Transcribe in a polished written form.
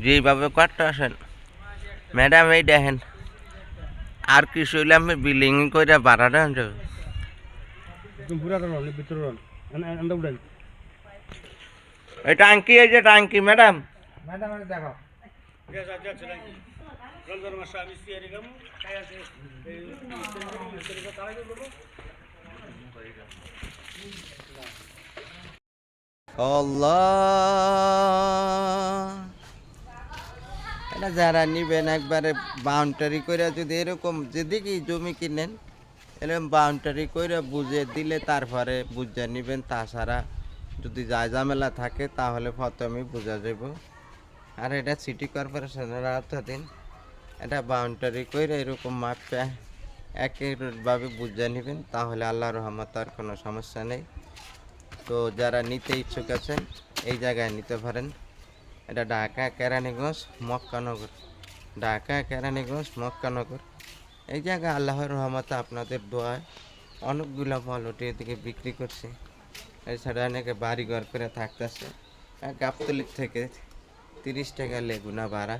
যেইভাবে করতে আসেন ম্যাডাম, এই দেখেন আর কিছু হইলে আমি বিল্ডিং করে ভাড়া দেন যাবে। এই টাঙ্কি, এই যে টাঙ্কি ম্যাডাম, দেখো আল্লাহ। এটা যারা নিবেন একবারে বাউন্ডারি করে, যদি এরকম যেদিকে জমি কিনেন এরকম বাউন্ডারি করে বুঝে দিলে তারপরে বুঝে নিবেন। তাছাড়া যদি যা ঝামেলা থাকে তাহলে প্রথমেই বোঝা যাব। আর এটা সিটি কর্পোরেশনের আওতাধীন, এটা বাউন্ডারি করে এরকম মাপে একইভাবে বুঝে নেবেন, তাহলে আল্লাহর রহমত আর কোনো সমস্যা নেই। তো যারা নিতে ইচ্ছুক আছেন এই জায়গায় নিতে পারেন। এটা ঢাকা কেরানীগঞ্জ মক্কানগর, ঢাকা কেরানীগঞ্জ মক্কানগর। এই জায়গায় আল্লাহর রহমতে আপনাদের দোয়ায় অনেকগুলো মলটি এদিকে বিক্রি করছে। এছাড়া অনেকে বাড়ি ঘর করে থাকতেছে। গাবতলির থেকে 30 টাকা লেগুনা ভাড়া।